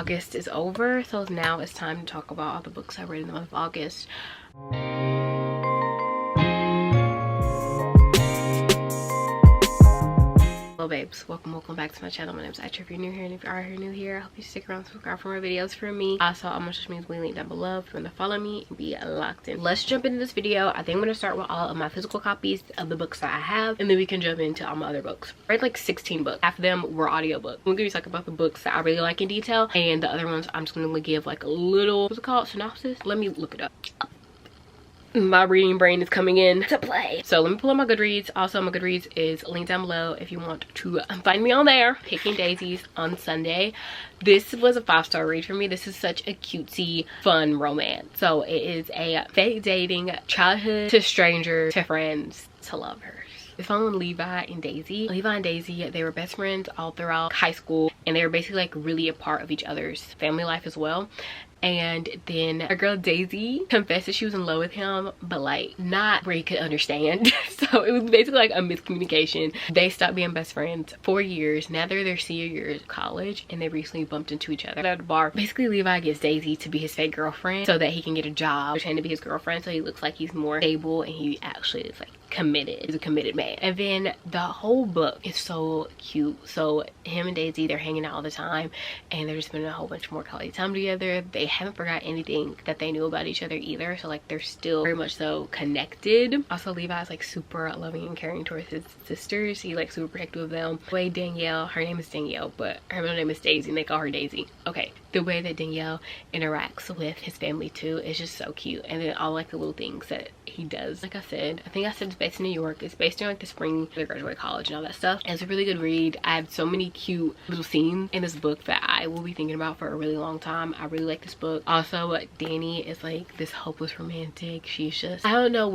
August is over, so now it's time to talk about all the books I read in the month of August. Hello babes, welcome back to my channel. My name is Isha. If you're new here, and if you are new here, I hope you stick around to subscribe for more videos from me. Also, all my social media will be linked down below if you want to follow me and be locked in. Let's jump into this video. I think I'm going to start with all of my physical copies of the books that I have, and then we can jump into all my other books. I read like 16 books. Half of them were audiobooks. I'm going to talk about the books that I really like in detail, and the other ones I'm just going to give like a little, what's it called, synopsis? Let me look it up. My reading brain is coming in to play. So let me pull up my Goodreads. Also, my Goodreads is linked down below if you want to find me on there. Picking Daisies on Sunday. This was a 5-star read for me. This is such a cutesy, fun romance. So it is a fake dating, childhood to stranger to friends to lovers. It's following Levi and Daisy. Levi and Daisy, they were best friends all throughout high school, and they were basically like really a part of each other's family life as well. And then our girl Daisy confessed that she was in love with him, but like not where he could understand. So it was basically like a miscommunication. They stopped being best friends 4 years. Now they're their senior years of college, and they recently bumped into each other at the bar. Basically, Levi gets Daisy to be his fake girlfriend so that he can get a job, pretend to be his girlfriend, so he looks like he's more stable, and he actually is like committed. He's a committed man. And then the whole book is so cute. So him and Daisy, they're hanging out all the time, and they're just spending a whole bunch more quality time together. They haven't forgot anything that they knew about each other either, so like they're still very much so connected. Also, Levi's like super loving and caring towards his sisters. He's like super protective of them. The way Danielle, her name is Danielle, but her middle name is Daisy, and they call her Daisy. Okay, the way that Danielle interacts with his family too is just so cute. And then all like the little things that he does. Like I said, I think I said it's based in New York. It's based in like the spring they graduate college and all that stuff. And it's a really good read. I have so many cute little scenes in this book that I will be thinking about for a really long time. I really like this book. Also, Danny is like this hopeless romantic. She's just, I don't know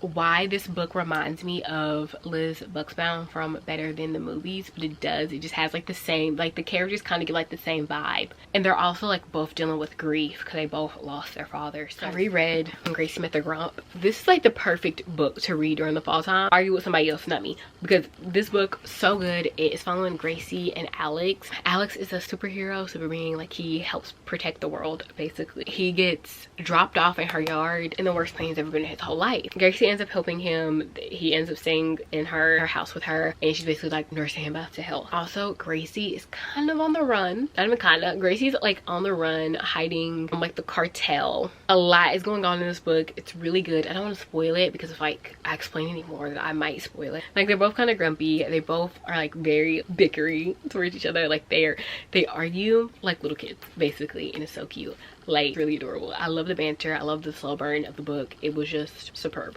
why this book reminds me of Liz Buxbaum from Better Than the Movies, but it does. It just has like the same, like the characters kind of get like the same vibe. And they're also like both dealing with grief because they both lost their fathers. So I reread When Gracie Met the Grump. This is like the perfect book to read during the fall time. Argue with somebody else, not me, because this book so good. It is following Gracie and Alex. Alex is a superhero, super being. Like he helps protect the world basically. He gets dropped off in her yard in the worst pain he's ever been in his whole life. Gracie ends up helping him. He ends up staying in her house with her, and she's basically like nursing him back to health. Also, Gracie is kind of on the run. Not even kinda. Gracie's like on the run, hiding from like the cartel. A lot is going on in this book. It's really good. I don't want to spoil it because if like I explain any more, that I might spoil it. Like they're both kind of grumpy. They both are like very bickery towards each other. Like they argue like little kids basically, and it's so cute. Like really adorable. I love the banter. I love the slow burn of the book. It was just superb.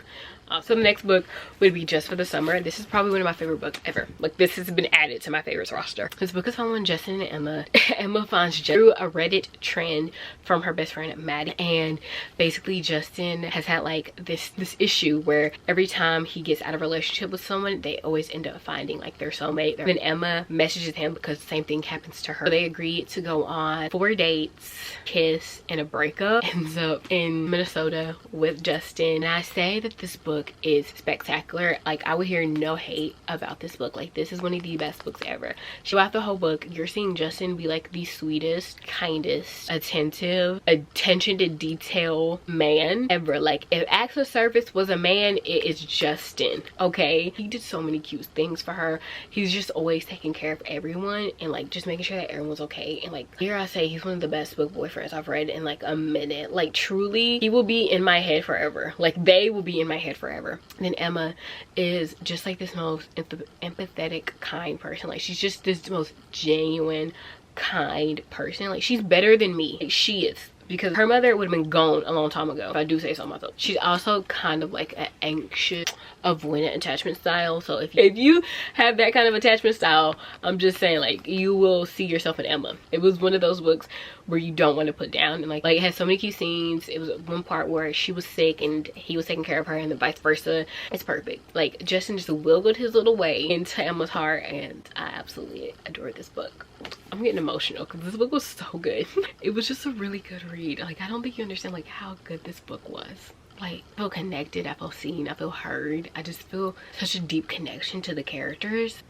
So the next book would be Just for the Summer. This is probably one of my favorite books ever. Like this has been added to my favorites roster. This book is following Justin and Emma. Emma finds Justin through a Reddit trend from her best friend Maddie, and basically Justin has had like this issue where every time he gets out of a relationship with someone, they always end up finding like their soulmate. Then Emma messages him because the same thing happens to her. So they agree to go on 4 dates, kiss, and a breakup. Ends up in Minnesota with Justin. And I say that this book is spectacular. Like I would hear no hate about this book. Like this is one of the best books ever. Throughout the whole book, you're seeing Justin be like the sweetest, kindest, attentive, attention to detail man ever. Like if Acts of Service was a man, it is Justin. Okay, he did so many cute things for her. He's just always taking care of everyone and like just making sure that everyone's okay. And like here I say, he's one of the best book boyfriends I've read in like a minute. Like truly, he will be in my head forever. Like they will be in my head forever. And then Emma is just like this most empathetic, kind person. Like she's just this most genuine, kind person. Like she's better than me. Like, she is. Because her mother would have been gone a long time ago, if I do say so myself. She's also kind of like an anxious, avoidant attachment style. So if you have that kind of attachment style, I'm just saying like you will see yourself in Emma. It was one of those books where you don't want to put down, and like it has so many cute scenes. It was one part where she was sick and he was taking care of her, and then vice versa. It's perfect. Like Justin just wiggled his little way into Emma's heart, and I absolutely adored this book. I'm getting emotional because this book was so good. It was just a really good read. Like I don't think you understand like how good this book was. Like I feel connected, I feel seen, I feel heard. I just feel such a deep connection to the characters.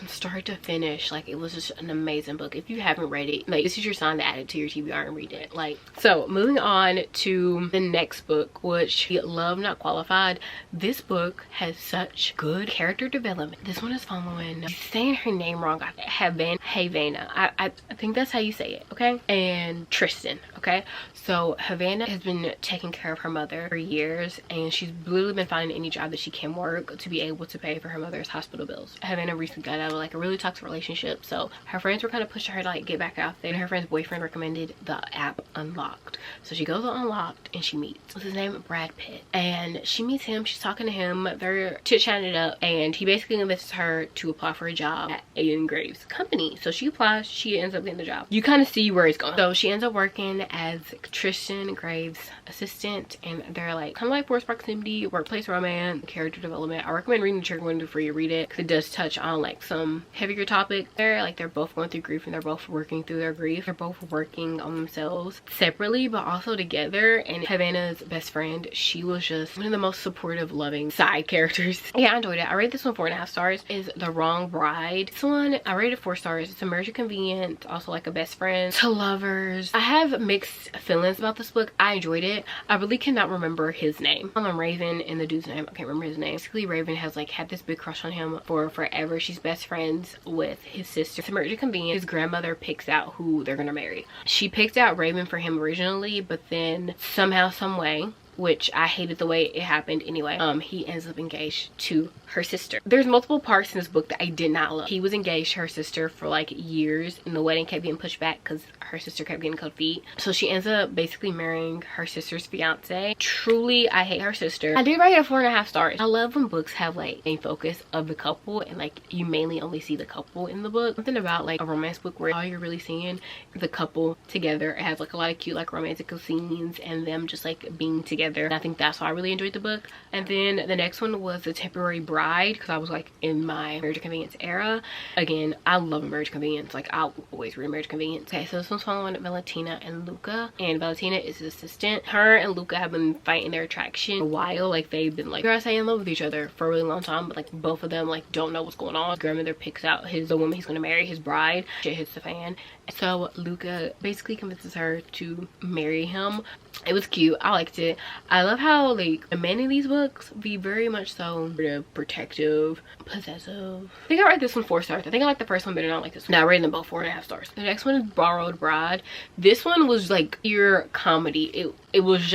from start to finish, like, it was just an amazing book. If you haven't read it, like, this is your sign to add it to your TBR and read it. Like, so moving on to the next book, which Love Not Qualified. This book has such good character development. This one is following, saying her name wrong, Havana. I think that's how you say it, okay? And Tristan, okay? So Havana has been taking care of her mother for years, and she's literally been finding any job that she can work to be able to pay for her mother's hospital bills. Havana recently got out of like a really toxic relationship, so her friends were kind of pushing her to like get back out there, and her friend's boyfriend recommended the app Unlocked. So she goes on Unlocked and she meets, what's his name, Brad Pitt, and she meets him. She's talking to him, they're chit-chatting it up, and he basically convinces her to apply for a job at Aiden Graves' company. So she applies, she ends up getting the job. You kind of see where it's going. So she ends up working as Tristan Graves' assistant, and they're like kind of like forced proximity, workplace romance, character development. I recommend reading the trigger warning before you read it, because it does touch on like some heavier topic there. Like, they're both going through grief and they're both working through their grief. They're both working on themselves separately but also together. And Havana's best friend, she was just one of the most supportive, loving side characters. Yeah, I enjoyed it. I rated this one 4.5 stars. Is The Wrong Bride. This one I rated 4 stars. It's a marriage of convenience, also like a best friend to lovers. I have mixed feelings about this book. I enjoyed it. I really cannot remember his name. I'm Raven, and the dude's name, I can't remember his name. Basically, Raven has like had this big crush on him for forever. She's best friends with his sister. It's a marriage of convenience. His grandmother picks out who they're gonna marry. She picked out Raven for him originally, but then somehow, some way, which I hated the way it happened anyway, he ends up engaged to her sister. There's multiple parts in this book that I did not love. He was engaged to her sister for like years, and the wedding kept getting pushed back because her sister kept getting cold feet. So she ends up basically marrying her sister's fiance. Truly, I hate her sister. I did rate it 4.5 stars. I love when books have like a focus of the couple, and like you mainly only see the couple in the book. Something about like a romance book where all you're really seeing the couple together. It has like a lot of cute like romantic scenes and them just like being together. And I think that's why I really enjoyed the book. And then the next one was The Temporary Bride, because I was like in my marriage of convenience era. Again, I love marriage of convenience. Like, I'll always read marriage of convenience. Okay, so this one's following Valentina and Luca, and Valentina is his assistant. Her and Luca have been fighting their attraction a while. Like, they've been like, you're in love with each other for a really long time, but like both of them like don't know what's going on. His grandmother picks out the woman he's gonna marry, his bride. Shit hits the fan. So Luca basically convinces her to marry him. It was cute. I liked it. I love how like the men in these books be very much so protective, possessive. I think I rated this one 4 stars. I think I like the first one better than I like this one. Now I rated them both 4.5 stars. The next one is Borrowed Bride. This one was like pure comedy. It was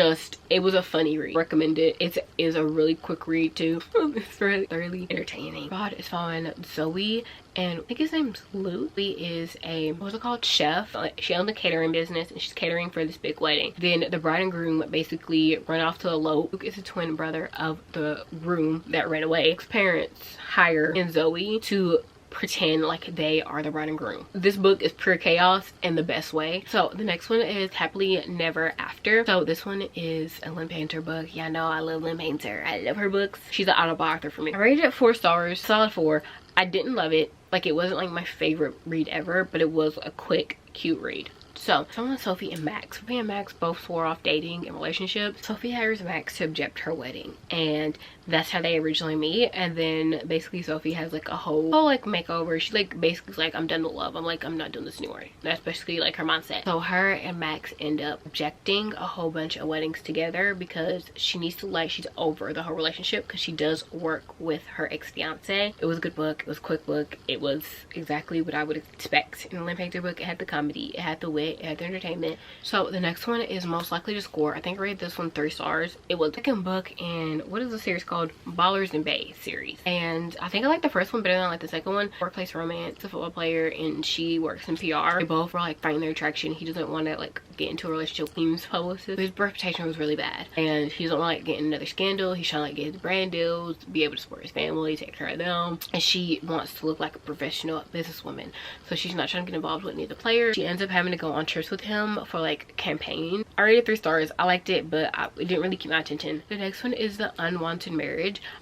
a funny read. Recommend it. It is a really quick read too. It's really thoroughly entertaining. God is following Zoe, and I think his name's Luke. He is a, what's it called, chef. She owns a catering business, and she's catering for this big wedding. Then the bride and groom basically run off to elope. Luke is the twin brother of the groom that ran away. Luke's parents hire Zoe to pretend like they are the bride and groom. This book is pure chaos in the best way. So the next one is Happily Never After. So this one is a Lynn Painter book. Yeah, I know I love Lynn Painter. I love her books. She's an author for me. I rated it 4 stars, solid 4. I didn't love it. Like, it wasn't like my favorite read ever, but it was a quick, cute read. So, someone, Sophie and Max. Sophie and Max both swore off dating and relationships. Sophie hires Max to object her wedding, and that's how they originally meet. And then basically Sophie has like a whole like makeover. She like basically is like, I'm done with love. I'm like, I'm not doing this anymore. That's basically like her mindset. So her and Max end up objecting a whole bunch of weddings together because she needs to, like, she's over the whole relationship because she does work with her ex-fiance. It was a good book. It was a quick book. It was exactly what I would expect in a Lynn Painter book. It had the comedy, it had the wit, it had the entertainment. So the next one is Most Likely to Score. I think I rated this one 3 stars. It was the second book in, what is the series called? Ballers and Bae series. And I think I like the first one better than I like the second one. Workplace romance, a football player, and she works in PR. They both were like fighting their attraction. He doesn't want to like get into a relationship with his publicist. His reputation was really bad, and he doesn't want to like get in another scandal. He's trying to like get his brand deals, be able to support his family, take care of them, and she wants to look like a professional businesswoman, so she's not trying to get involved with any of the players. She ends up having to go on trips with him for like campaign. I rated 3 stars. I liked it, but it didn't really keep my attention. The next one is The Unwanted Marriage.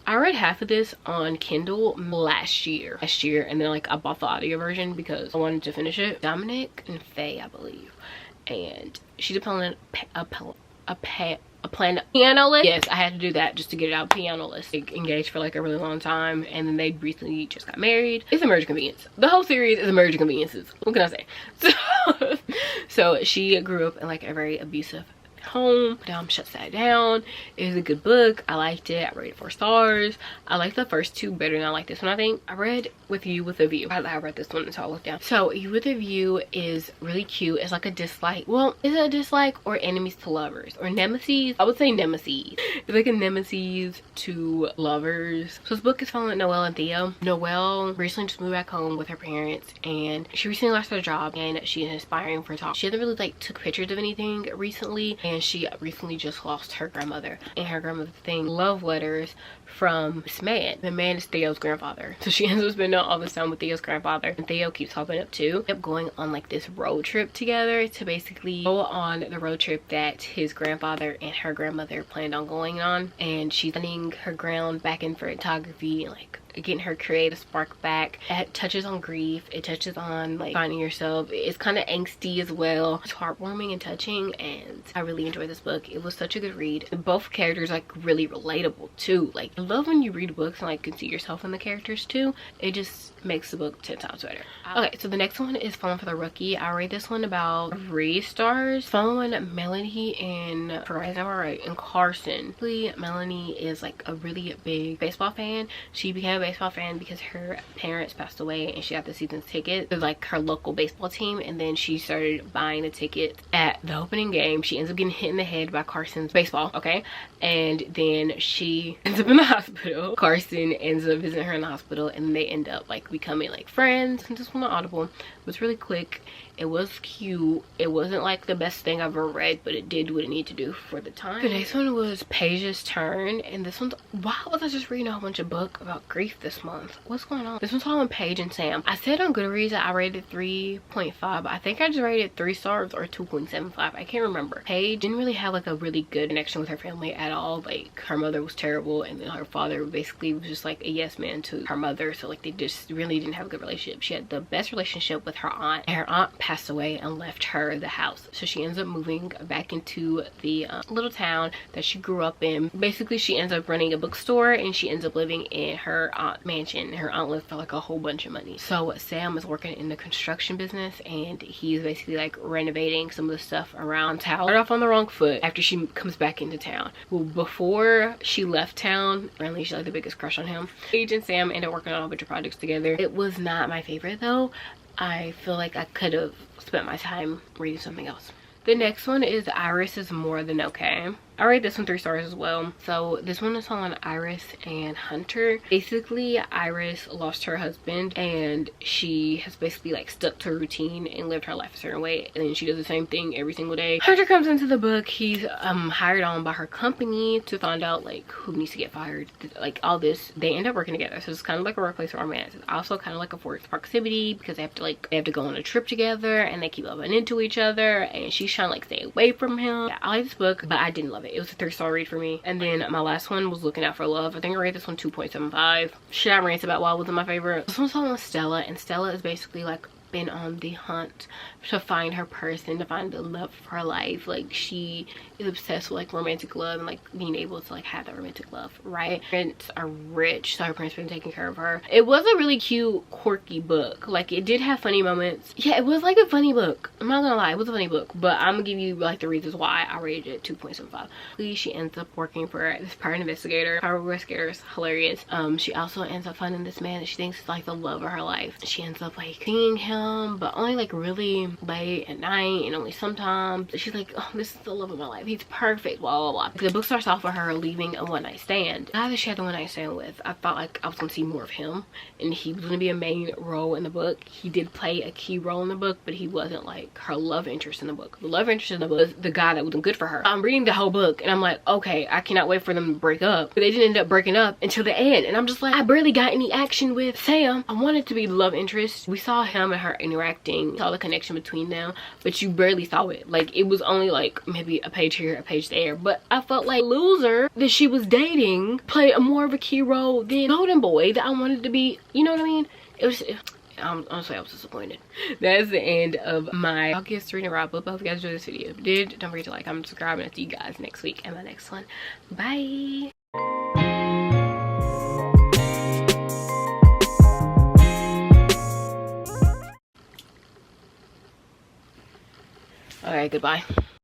I read half of this on Kindle last year, and then like I bought the audio version because I wanted to finish it. Dominic and Faye, I believe, and she's a planned piano list. Yes, I had to do that just to get it out. Piano list. They engaged for like a really long time, and then they recently just got married. It's a marriage convenience. The whole series is a marriage conveniences. What can I say? So she grew up in like a very abusive home. Shuts that down. It was a good book. I liked it. I rated 4 stars. I liked the first 2 better than I liked this one. I think I read With You With a View. I read this one until I looked down. So You With a View is really cute. It's like a dislike. Well, is it a dislike or enemies to lovers or nemesis? I would say nemesis. It's like a nemesis to lovers. So this book is following Noelle and Theo. Noelle recently just moved back home with her parents, and she recently lost her job, and she is aspiring for a talk. She hasn't really like took pictures of anything recently, and she recently just lost her grandmother, and her grandmother thing love letters from this man. The man is Theo's grandfather, so she ends up spending all this time with Theo's grandfather, and Theo keeps popping up too. Kept going on like this road trip together to basically go on the road trip that his grandfather and her grandmother planned on going on, and she's running her ground back in photography, like getting her creative spark back. It touches on grief. It touches on like finding yourself. It's kind of angsty as well. It's heartwarming and touching, and I really enjoyed this book. It was such a good read. Both characters like really relatable too. Like I love when you read books and like can see yourself in the characters too. It just makes the book 10 times better. Okay, so the next one is Falling for the Rookie. I rate this one about 3 stars. Following Melanie and and Carson. Melanie is like a really big baseball fan. She became a baseball fan because her parents passed away, and she got the season's ticket to like her local baseball team, and then she started buying the ticket at the opening game. She ends up getting hit in the head by Carson's baseball, okay, and then she ends up in the hospital. Carson ends up visiting her in the hospital, and they end up like becoming like friends. And this one on Audible was really quick. It was cute. It wasn't like the best thing I've ever read, but it did what it needed to do for the time. The next one was Paige's Turn, and this one's, why was I just reading a whole bunch of book about grief this month? What's going on? This one's following Paige and Sam. I said on Goodreads that I rated 3.5, but I think I just rated 3 stars or 2.75. I can't remember. Paige didn't really have like a really good connection with her family at all. Like her mother was terrible, and then her father basically was just like a yes man to her mother, so like they just really didn't have a good relationship. She had the best relationship with her aunt, and her aunt passed away and left her the house, so she ends up moving back into the little town that she grew up in. Basically she ends up running a bookstore, and she ends up living in her aunt's mansion. Her aunt lived for like a whole bunch of money. So Sam is working in the construction business, and he's basically like renovating some of the stuff around town. Started off on the wrong foot after she comes back into town. Well, before she left town, apparently she's like the biggest crush on him. Paige and Sam end up working on a bunch of projects together. It was not my favorite though. I feel like I could have spent my time reading something else. The next one is Iris Is More Than Okay. I rate this one 3 stars as well. So this one is on Iris and Hunter. Basically Iris lost her husband, and she has basically like stuck to a routine and lived her life a certain way, and then she does the same thing every single day. Hunter comes into the book. He's hired on by her company to find out like who needs to get fired, like all this. They end up working together, so it's kind of like a workplace romance. It's also kind of like a forced proximity because they have to go on a trip together, and they keep bumping into each other, and she's trying to like stay away from him. Yeah, I like this book, but I didn't love it. It was a 3-star read for me. And then my last one was Looking Out for Love. I think I rated this one 2.75. Should I rant about why it wasn't my favorite? This one's on Stella, and Stella is basically like been on the hunt to find her person, to find the love of her life. Like she is obsessed with like romantic love and like being able to like have that romantic love, right? Parents are rich, so her parents been taking care of her. It was a really cute, quirky book. Like it did have funny moments. Yeah, it was like a funny book. I'm not gonna lie, it was a funny book, but I'm gonna give you like the reasons why I rated it 2.75. She ends up working for this private investigator. Private investigator is hilarious. She also ends up finding this man that she thinks is like the love of her life. She ends up like seeing him, but only like really late at night, and only sometimes. She's like, oh, this is the love of my life, he's perfect, blah blah blah. The book starts off with her leaving a one-night stand. The guy that she had the one-night stand with, I felt like I was gonna see more of him, and he was gonna be a main role in the book. He did play a key role in the book, but he wasn't like her love interest in the book. The love interest in the book was the guy that wasn't good for her. I'm reading the whole book, and I'm like, okay, I cannot wait for them to break up. But they didn't end up breaking up until the end, and I'm just like, I barely got any action with Sam. I wanted to be the love interest. We saw him and her interacting, saw the connection between them, but you barely saw it. Like it was only like maybe a page here, a page there. But I felt like loser that she was dating played a more of a key role than Golden Boy that I wanted to be. You know what I mean? It was Honestly, I was disappointed. That's the end of my August reading wrap up. I hope you guys enjoyed this video. If you did, don't forget to like, comment, subscribe, and I'll see you guys next week in my next one. Bye. All right, goodbye.